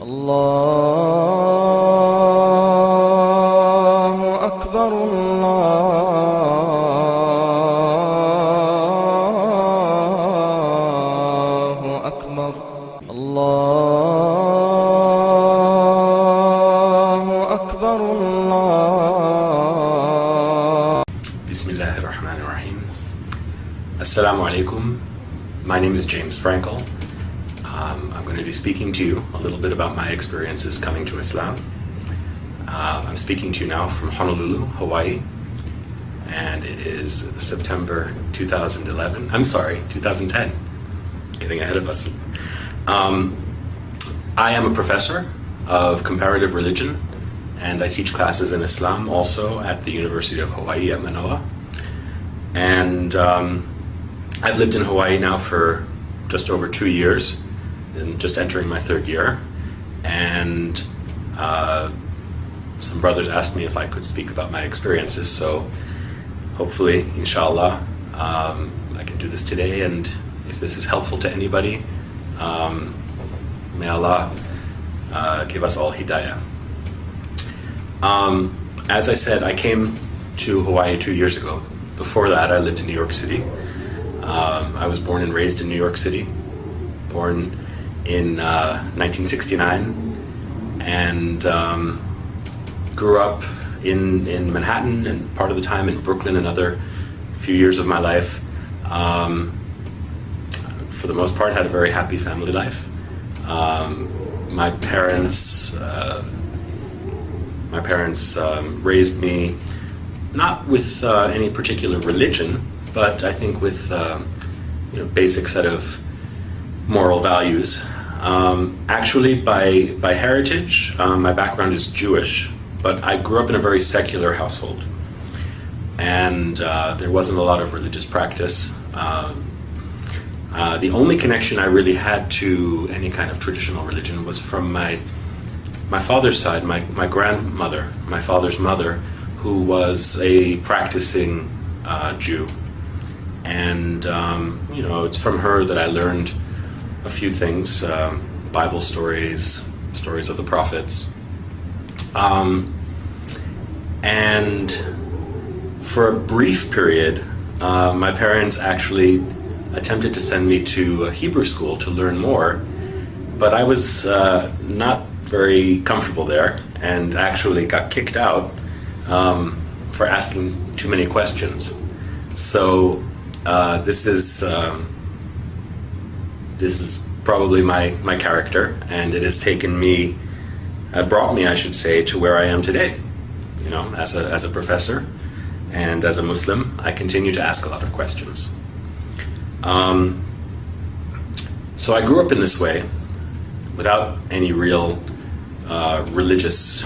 الله أكبر الله أكبر الله أكبر الله. Bismillahirrahmanirrahim. Assalamu alaikum. My name is James Frankel. I'm going to be speaking to you a little bit about my experiences coming to Islam. I'm speaking to you now from Honolulu, Hawaii, and it is September 2011. I'm sorry, 2010. Getting ahead of us. I am a professor of comparative religion, and I teach classes in Islam also at the University of Hawaii at Manoa. And I've lived in Hawaii now for just over 2 years, and just entering my third year. And some brothers asked me if I could speak about my experiences, so hopefully, inshallah, I can do this today, and if this is helpful to anybody, may Allah give us all hidayah. As I said, I came to Hawaii 2 years ago. Before that, I lived in New York City. I was born and raised in New York City, born in 1969, and grew up in Manhattan, and part of the time in Brooklyn, another few years of my life. For the most part, had a very happy family life. My parents raised me not with any particular religion, but I think with basic set of moral values. Actually, by heritage, my background is Jewish, but I grew up in a very secular household, and there wasn't a lot of religious practice. The only connection I really had to any kind of traditional religion was from my father's side, my grandmother, my father's mother, who was a practicing Jew. And, it's from her that I learned a few things, Bible stories, stories of the prophets. And for a brief period, my parents actually attempted to send me to a Hebrew school to learn more, but I was not very comfortable there, and actually got kicked out for asking too many questions. So this is probably my character, and it has brought me, I should say, to where I am today. As a professor and as a Muslim, I continue to ask a lot of questions. So I grew up in this way, without any real religious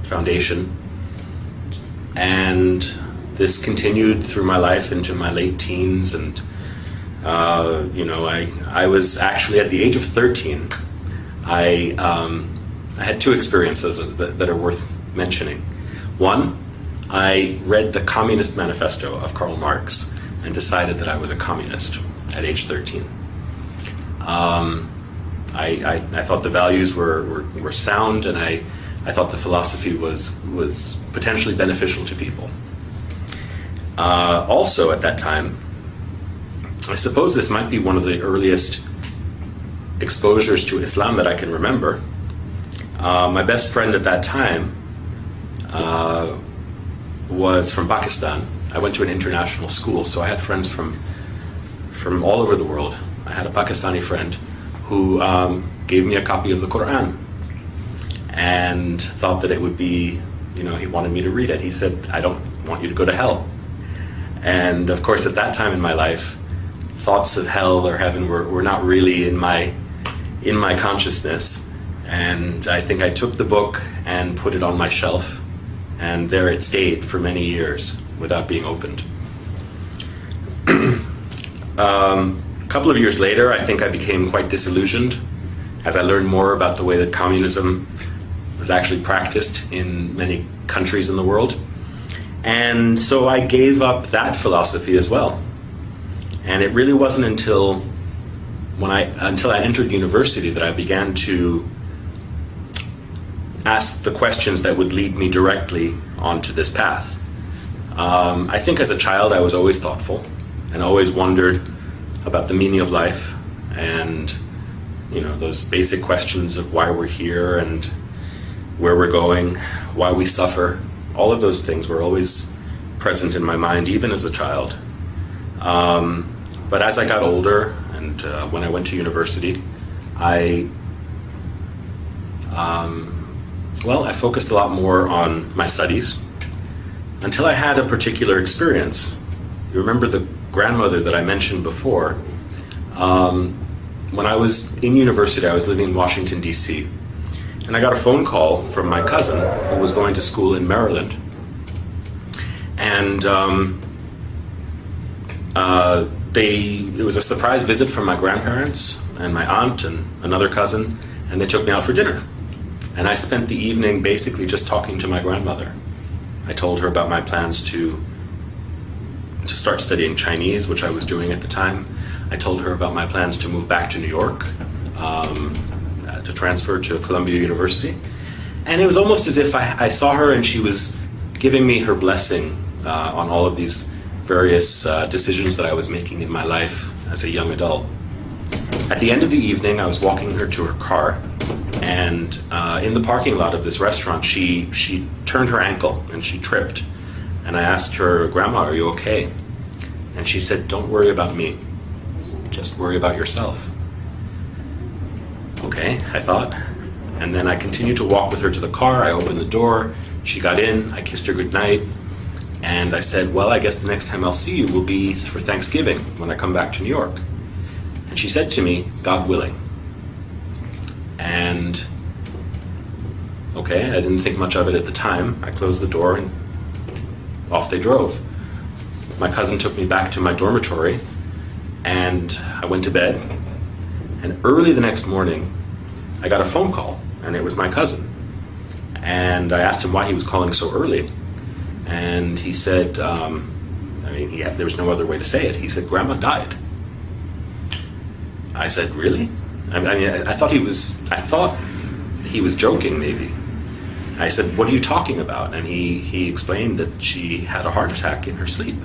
foundation, and this continued through my life into my late teens, and I was actually at the age of 13. I had two experiences that are worth mentioning. One, I read the Communist Manifesto of Karl Marx and decided that I was a communist at age 13. I thought the values were sound, and I thought the philosophy was potentially beneficial to people. Also at that time, I suppose this might be one of the earliest exposures to Islam that I can remember. My best friend at that time was from Pakistan. I went to an international school, so I had friends from all over the world. I had a Pakistani friend who gave me a copy of the Quran and thought that it would be, he wanted me to read it. He said, "I don't want you to go to hell." And of course, at that time in my life, thoughts of hell or heaven were not really in my consciousness. And I think I took the book and put it on my shelf, and there it stayed for many years without being opened. A couple of years later, I think I became quite disillusioned as I learned more about the way that communism was actually practiced in many countries in the world. And so I gave up that philosophy as well. And it really wasn't until until I entered university, that I began to ask the questions that would lead me directly onto this path. I think as a child I was always thoughtful and always wondered about the meaning of life and, you know, those basic questions of why we're here and where we're going, why we suffer. All of those things were always present in my mind, even as a child. But as I got older and when I went to university, I focused a lot more on my studies until I had a particular experience. You remember the grandmother that I mentioned before? When I was in university, I was living in Washington, D.C., and I got a phone call from my cousin who was going to school in Maryland. And it was a surprise visit from my grandparents and my aunt and another cousin, and they took me out for dinner. And I spent the evening basically just talking to my grandmother. I told her about my plans to start studying Chinese, which I was doing at the time. I told her about my plans to move back to New York, to transfer to Columbia University. And it was almost as if I saw her and she was giving me her blessing on all of these various decisions that I was making in my life as a young adult. At the end of the evening, I was walking her to her car, and in the parking lot of this restaurant, she turned her ankle and she tripped. And I asked her, "Grandma, are you okay?" And she said, "Don't worry about me. Just worry about yourself." Okay, I thought. And then I continued to walk with her to the car. I opened the door. She got in. I kissed her goodnight. And I said, "Well, I guess the next time I'll see you will be for Thanksgiving when I come back to New York." And she said to me, "God willing." And okay, I didn't think much of it at the time. I closed the door and off they drove. My cousin took me back to my dormitory and I went to bed. And early the next morning, I got a phone call, and it was my cousin. And I asked him why he was calling so early. And he said, there was no other way to say it. He said, "Grandma died." I said, "Really?" I thought he was joking, maybe. I said, "What are you talking about?" And he explained that she had a heart attack in her sleep.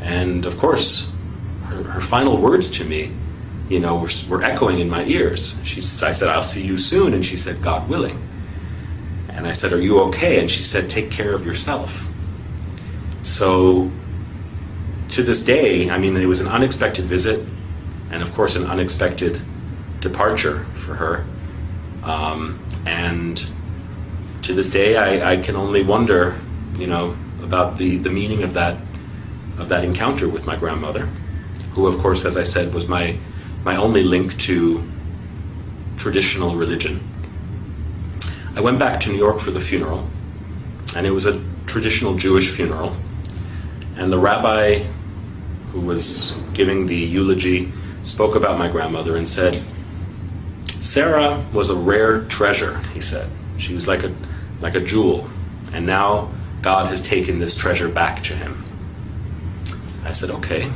And of course, her final words to me, were echoing in my ears. I said, "I'll see you soon." And she said, "God willing." And I said, "Are you okay?" And she said, "Take care of yourself." So to this day, it was an unexpected visit, and of course an unexpected departure for her. And to this day, I can only wonder, about the meaning of that encounter with my grandmother, who, of course, as I said, was my only link to traditional religion. I went back to New York for the funeral, and it was a traditional Jewish funeral. And the rabbi who was giving the eulogy spoke about my grandmother and said, "Sarah was a rare treasure," he said. "She was like a jewel, and now God has taken this treasure back to him." I said, "Okay."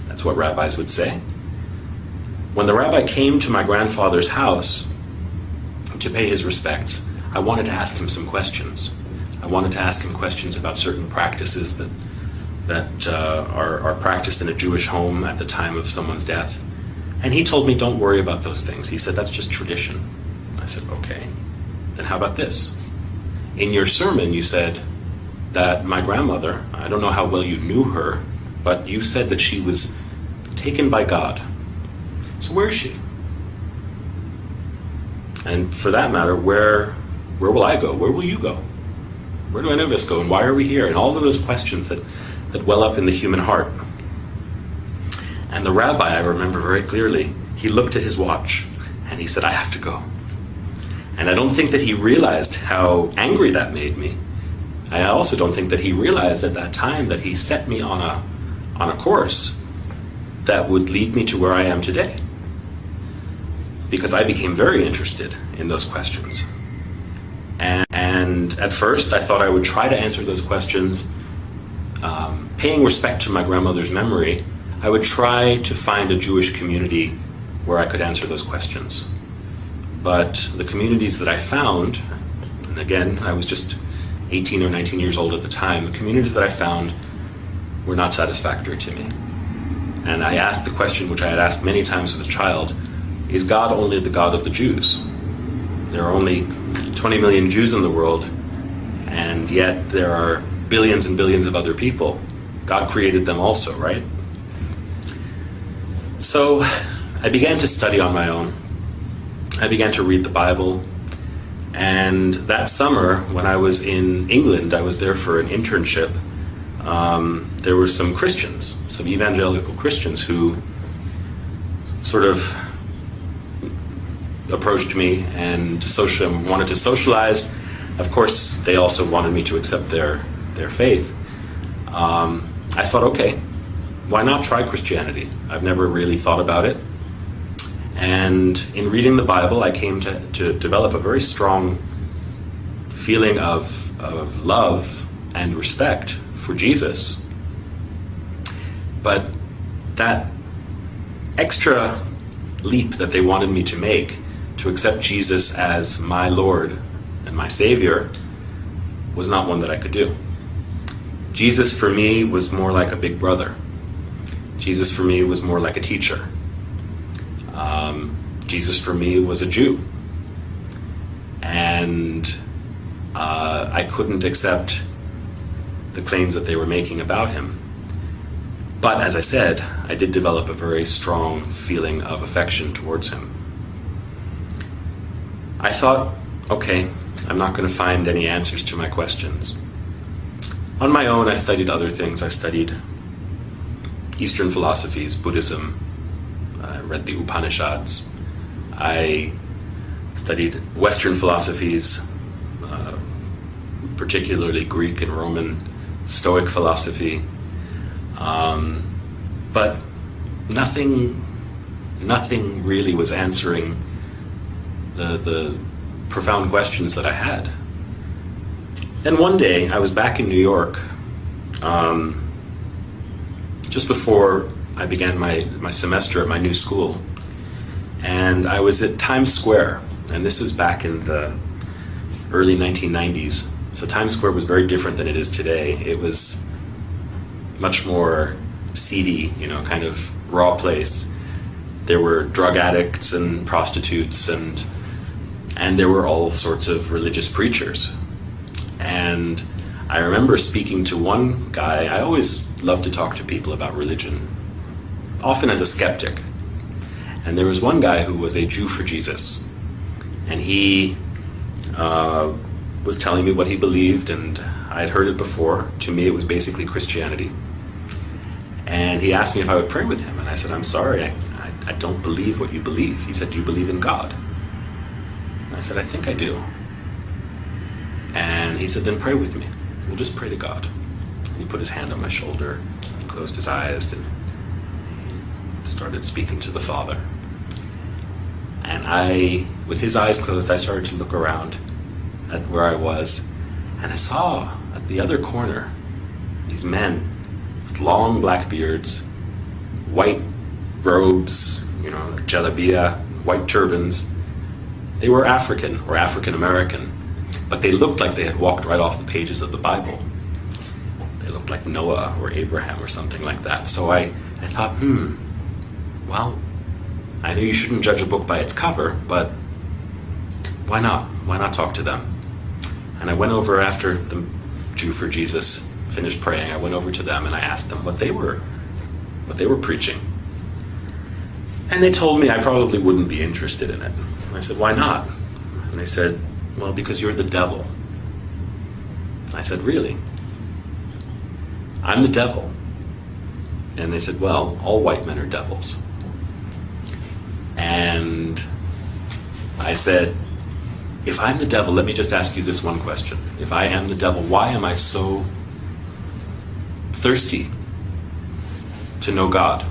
That's what rabbis would say. When the rabbi came to my grandfather's house to pay his respects, I wanted to ask him some questions. I wanted to ask him questions about certain practices that are practiced in a Jewish home at the time of someone's death. And he told me, "Don't worry about those things." He said, "That's just tradition." I said, "Okay, then how about this? In your sermon, you said that my grandmother, I don't know how well you knew her, but you said that she was taken by God. So where is she? And for that matter, where will I go? Where will you go? Where do any of us go? And why are we here?" And all of those questions that well up in the human heart. And the rabbi, I remember very clearly, he looked at his watch and he said, "I have to go." And I don't think that he realized how angry that made me. I also don't think that he realized at that time that he set me on a course that would lead me to where I am today. Because I became very interested in those questions. And at first I thought I would try to answer those questions, paying respect to my grandmother's memory. I would try to find a Jewish community where I could answer those questions. But the communities that I found, and again, I was just 18 or 19 years old at the time, the communities that I found were not satisfactory to me. And I asked the question, which I had asked many times as a child, is God only the God of the Jews? There are only 20 million Jews in the world, and yet there are billions and billions of other people. God created them also, right? So I began to study on my own. I began to read the Bible. And that summer, when I was in England, I was there for an internship. There were some Christians, some evangelical Christians, who sort of approached me and wanted to socialize. Of course, they also wanted me to accept their faith. I thought, okay, why not try Christianity? I've never really thought about it. And in reading the Bible, I came to develop a very strong feeling of love and respect for Jesus. But that extra leap that they wanted me to make to accept Jesus as my Lord and my Savior was not one that I could do. Jesus for me was more like a big brother. Jesus for me was more like a teacher. Jesus for me was a Jew. And I couldn't accept the claims that they were making about him. But as I said, I did develop a very strong feeling of affection towards him. I thought, okay, I'm not going to find any answers to my questions. On my own, I studied other things. I studied Eastern philosophies, Buddhism. I read the Upanishads. I studied Western philosophies, particularly Greek and Roman Stoic philosophy. But nothing really was answering the profound questions that I had. Then one day, I was back in New York, just before I began my semester at my new school. And I was at Times Square, and this was back in the early 1990s. So Times Square was very different than it is today. It was much more seedy, kind of raw place. There were drug addicts and prostitutes, and there were all sorts of religious preachers. And I remember speaking to one guy. I always love to talk to people about religion, often as a skeptic. And there was one guy who was a Jew for Jesus. And he was telling me what he believed, and I had heard it before. To me, it was basically Christianity. And he asked me if I would pray with him. And I said, I'm sorry, I don't believe what you believe. He said, do you believe in God? And I said, I think I do. And he said, then pray with me. We'll just pray to God. And he put his hand on my shoulder, and closed his eyes, and started speaking to the Father. And with his eyes closed, I started to look around at where I was, and I saw at the other corner these men with long black beards, white robes, jalabiya, white turbans. They were African or African American, but they looked like they had walked right off the pages of the Bible. They looked like Noah or Abraham or something like that. So I thought, well, I know you shouldn't judge a book by its cover, but why not? Why not talk to them? And I went over after the Jew for Jesus finished praying. I went over to them and I asked them what they were preaching. And they told me I probably wouldn't be interested in it. And I said, why not? And they said, well, because you're the devil. I said, really? I'm the devil. And they said, well, all white men are devils. And I said, if I'm the devil, let me just ask you this one question. If I am the devil, why am I so thirsty to know God?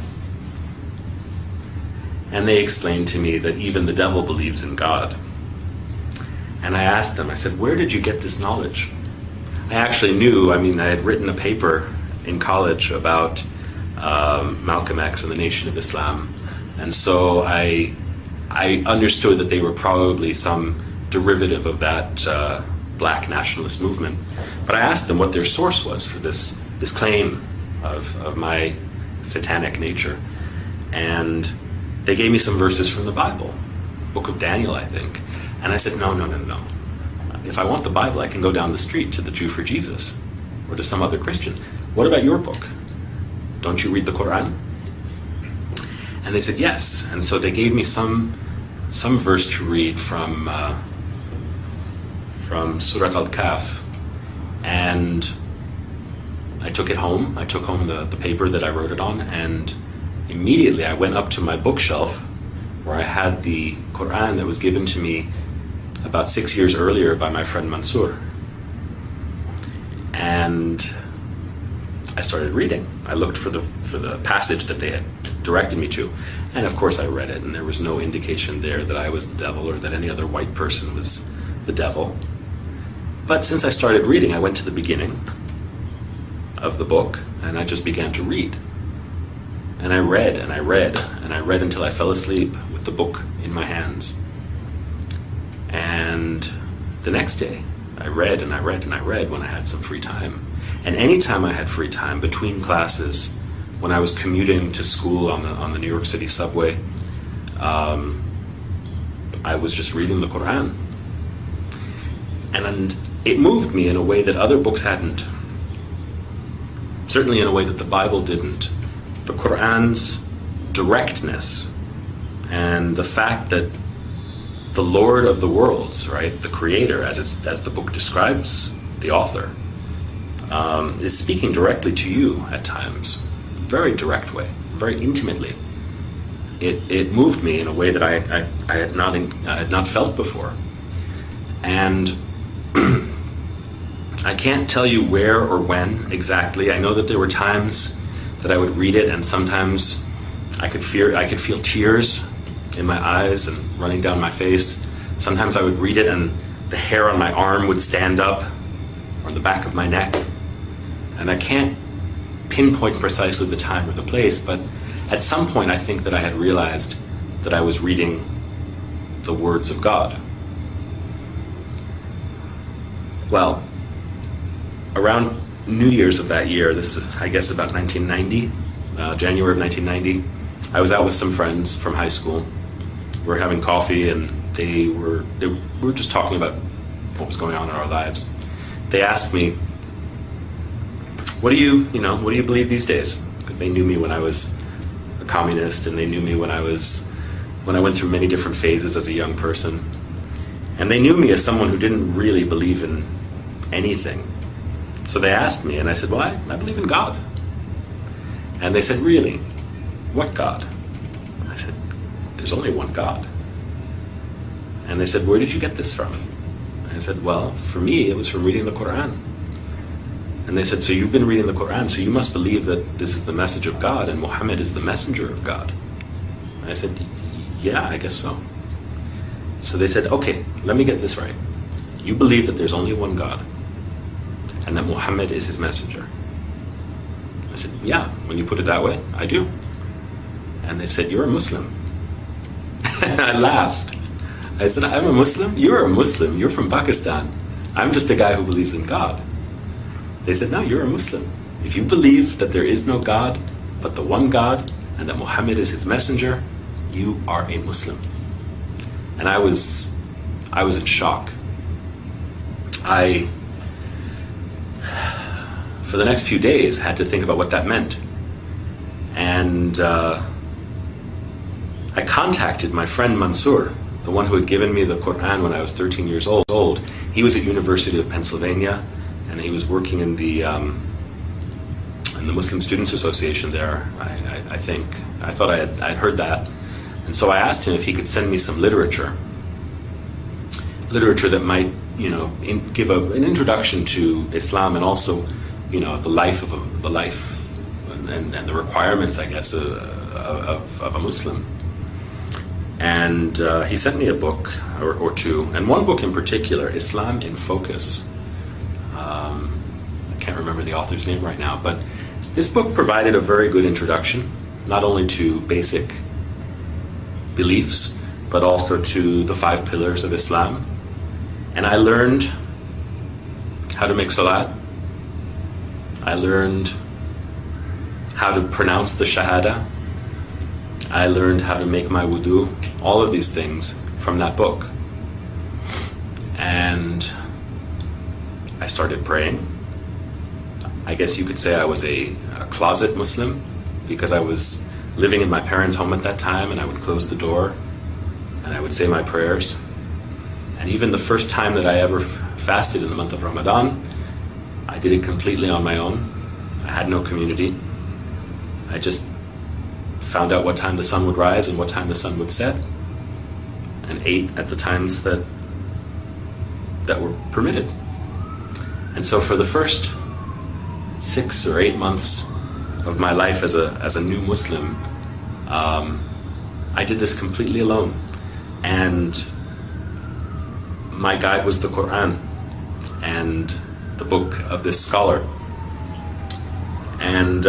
And they explained to me that even the devil believes in God. And I asked them, I said, where did you get this knowledge? I actually knew, I had written a paper in college about Malcolm X and the Nation of Islam. And so I understood that they were probably some derivative of that black nationalist movement. But I asked them what their source was for this claim of my satanic nature. And they gave me some verses from the Bible, Book of Daniel, I think. And I said, no. If I want the Bible, I can go down the street to the Jew for Jesus or to some other Christian. What about your book? Don't you read the Quran? And they said yes. And so they gave me some verse to read from Surat Al-Kahf. And I took it home. I took home the paper that I wrote it on, and immediately I went up to my bookshelf where I had the Quran that was given to me about 6 years earlier by my friend Mansur. And I started reading. I looked for the passage that they had directed me to. And of course I read it, and there was no indication there that I was the devil or that any other white person was the devil. But since I started reading, I went to the beginning of the book, and I just began to read. And I read, and I read, and I read until I fell asleep with the book in my hands. And the next day, I read, and I read, and I read when I had some free time. And any time I had free time, between classes, when I was commuting to school on the New York City subway, I was just reading the Quran. And it moved me in a way that other books hadn't. Certainly in a way that the Bible didn't. The Quran's directness and the fact that the Lord of the worlds, right, the Creator, as the book describes the author, is speaking directly to you at times, very direct way, very intimately. It moved me in a way that I had not felt before, and I can't tell you where or when exactly. I know that there were times that I would read it, and sometimes I could feel tears in my eyes and running down my face. Sometimes I would read it and the hair on my arm would stand up, or on the back of my neck. And I can't pinpoint precisely the time or the place, but at some point I think that I had realized that I was reading the words of God. Well, around New Year's of that year, this is, I guess, about 1990, January of 1990, I was out with some friends from high school. We were having coffee, and we were just talking about what was going on in our lives. They asked me, what do you believe these days? Because they knew me when I was a communist, and they knew me when I went through many different phases as a young person. And they knew me as someone who didn't really believe in anything. So they asked me, and I said, well, I believe in God. And they said, really? What God? I said, there's only one God. And they said, where did you get this from? And I said, well, for me, it was from reading the Quran. And they said, so you've been reading the Quran, so you must believe that this is the message of God and Muhammad is the messenger of God. And I said, yeah, I guess so. So they said, okay, let me get this right. You believe that there's only one God and that Muhammad is his messenger. I said, yeah, when you put it that way, I do. And they said, you're a Muslim. And I laughed. I said, I'm a Muslim? You're a Muslim. You're from Pakistan. I'm just a guy who believes in God. They said, no, you're a Muslim. If you believe that there is no God but the one God and that Muhammad is his messenger, you are a Muslim. And I was in shock. For the next few days, had to think about what that meant. And I contacted my friend Mansur, the one who had given me the Quran when I was 13 years old. He was at University of Pennsylvania, and he was working in the Muslim Students Association there, I think. I thought I'd heard that. And so I asked him if he could send me some literature that might, give an introduction to Islam, and also, the life and the requirements, I guess, of a Muslim. And he sent me a book or two, and one book in particular, Islam in Focus. I can't remember the author's name right now, but This book provided a very good introduction, not only to basic beliefs, but also to the 5 pillars of Islam. And I learned how to make salat. I learned how to pronounce the shahada. I learned how to make my wudu. All of these things from that book. And I started praying. I guess you could say I was a closet Muslim, because I was living in my parents' home at that time, and I would close the door and I would say my prayers. And even the first time that I ever fasted in the month of Ramadan, I did it completely on my own. I had no community. I just found out what time the sun would rise and what time the sun would set, and ate at the times that were permitted. And so for the first 6 or 8 months of my life as a new Muslim, I did this completely alone. And my guide was the Quran and the book of this scholar. And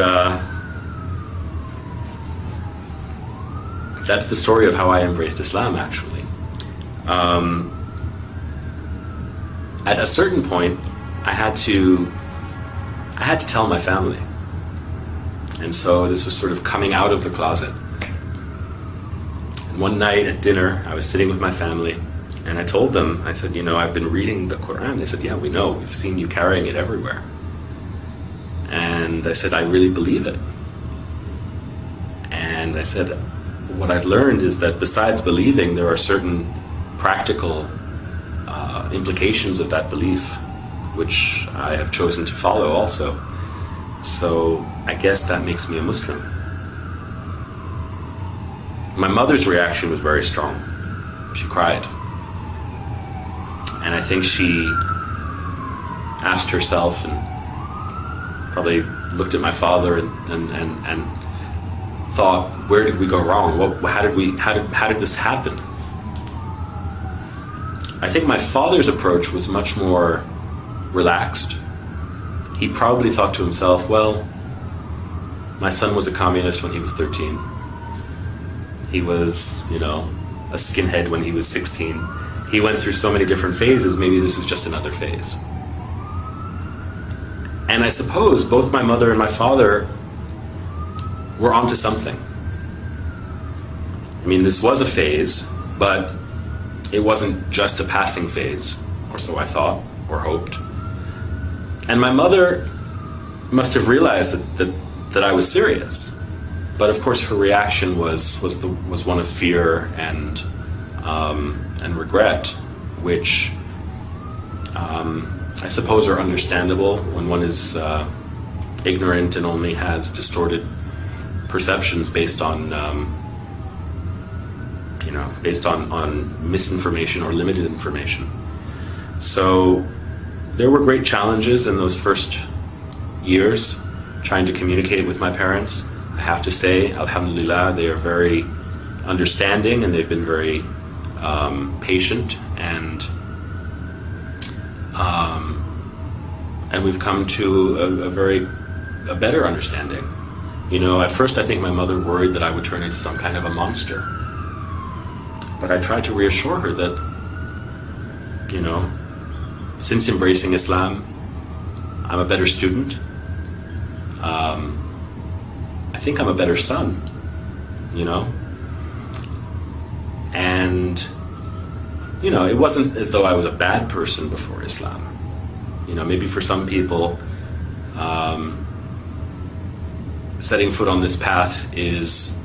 that's the story of how I embraced Islam, actually. At a certain point, I had to tell my family. And so this was sort of coming out of the closet. And one night at dinner, I was sitting with my family, and I told them, I said, I've been reading the Quran. They said, yeah, we know. We've seen you carrying it everywhere. And I said, I really believe it. And I said, what I've learned is that besides believing, there are certain practical implications of that belief, which I have chosen to follow also. So I guess that makes me a Muslim. My mother's reaction was very strong. She cried. And I think she asked herself, and probably looked at my father and thought, where did we go wrong? How did this happen? I think my father's approach was much more relaxed. He probably thought to himself, well, my son was a communist when he was 13. He was, a skinhead when he was 16. He went through so many different phases, maybe this is just another phase. And I suppose both my mother and my father were onto something. I mean, this was a phase, but it wasn't just a passing phase, or so I thought, or hoped. And my mother must have realized that I was serious. But of course her reaction was one of fear and regret, which I suppose are understandable when one is ignorant and only has distorted perceptions based on misinformation or limited information. So there were great challenges in those first years trying to communicate with my parents. I have to say, alhamdulillah, they are very understanding, and they've been very patient, and we've come to a better understanding. At first I think my mother worried that I would turn into some kind of a monster. But I tried to reassure her that, since embracing Islam, I'm a better student. I think I'm a better son, And, it wasn't as though I was a bad person before Islam. Maybe for some people, setting foot on this path is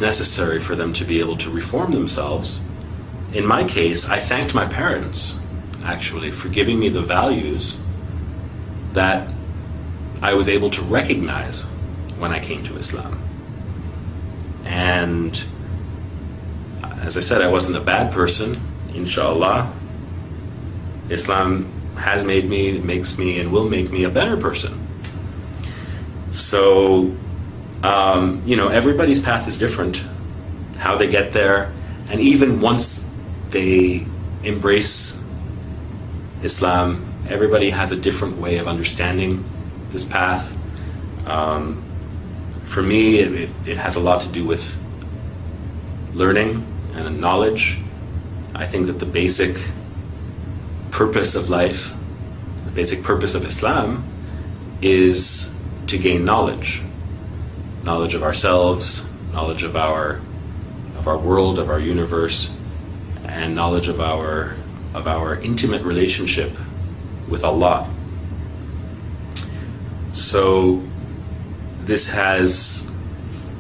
necessary for them to be able to reform themselves. In my case, I thanked my parents, actually, for giving me the values that I was able to recognize when I came to Islam. And as I said, I wasn't a bad person, inshallah. Islam has made me, makes me, and will make me a better person. So, everybody's path is different, how they get there, and even once they embrace Islam, everybody has a different way of understanding this path. For me, it has a lot to do with learning and knowledge. I think that the basic purpose of life, the basic purpose of Islam, is to gain knowledge. Knowledge of ourselves, knowledge of our world, of our universe, and knowledge of our intimate relationship with Allah. So this has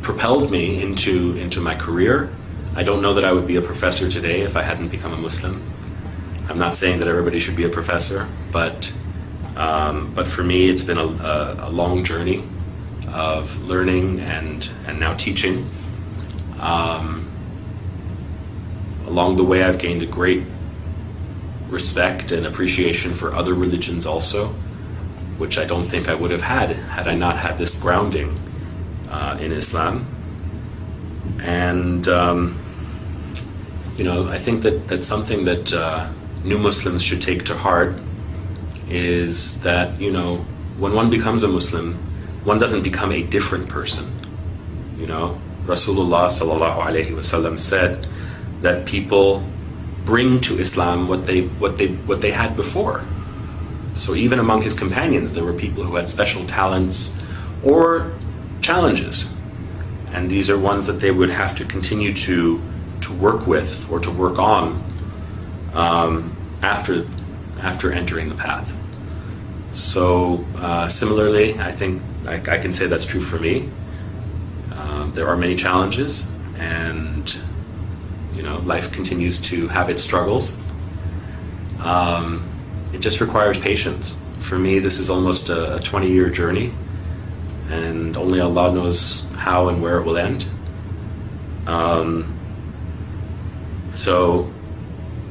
propelled me into my career. I don't know that I would be a professor today if I hadn't become a Muslim. I'm not saying that everybody should be a professor, but for me it's been a long journey of learning and now teaching. Along the way I've gained a great respect and appreciation for other religions also, which I don't think I would have had I not had this grounding in Islam. And I think that something that new Muslims should take to heart is that when one becomes a Muslim, one doesn't become a different person. Rasulullah sallallahu alaihi wasallam said that people bring to Islam what they had before. So even among his companions, there were people who had special talents or challenges, and these are ones that they would have to continue to work with or to work on after entering the path. So similarly, I think I can say that's true for me. There are many challenges, and life continues to have its struggles. It just requires patience. For me, this is almost a 20-year journey, and only Allah knows how and where it will end. So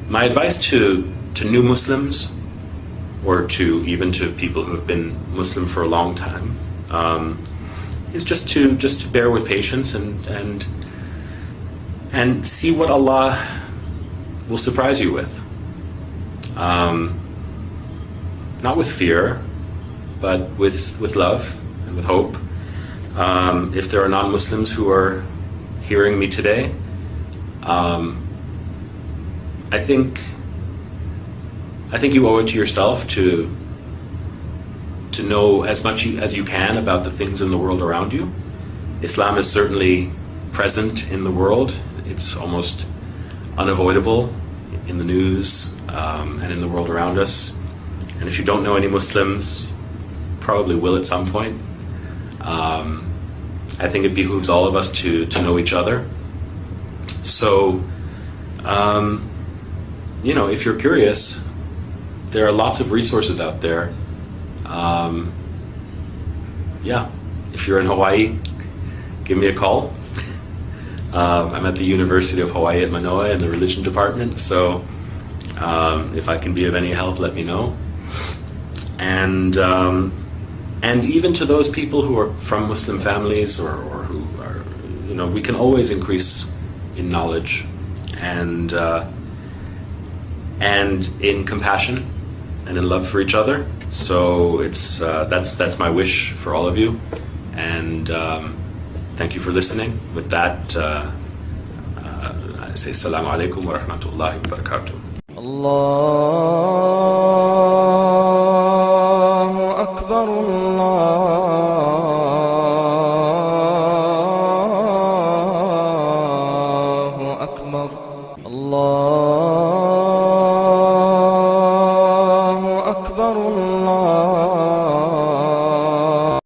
my advice to new Muslims, or even to people who have been Muslim for a long time, is just to bear with patience and see what Allah will surprise you with. Not with fear, but with love and with hope. If there are non-Muslims who are hearing me today, I think you owe it to yourself to know as much as you can about the things in the world around you. Islam is certainly present in the world. It's almost unavoidable in the news and in the world around us. And if you don't know any Muslims, probably will at some point. I think it behooves all of us to know each other. So, if you're curious, there are lots of resources out there. If you're in Hawaii, give me a call. I'm at the University of Hawaii at Manoa in the religion department, so if I can be of any help, let me know. And even to those people who are from Muslim families or who are, we can always increase in knowledge and in compassion and in love for each other. So it's that's my wish for all of you, and thank you for listening. With that, I say Assalamu alaikum wa rahmatullahi wa barakatuh. Allahu Akbar, Allahu Akbar, Allahu Akbar, Allah.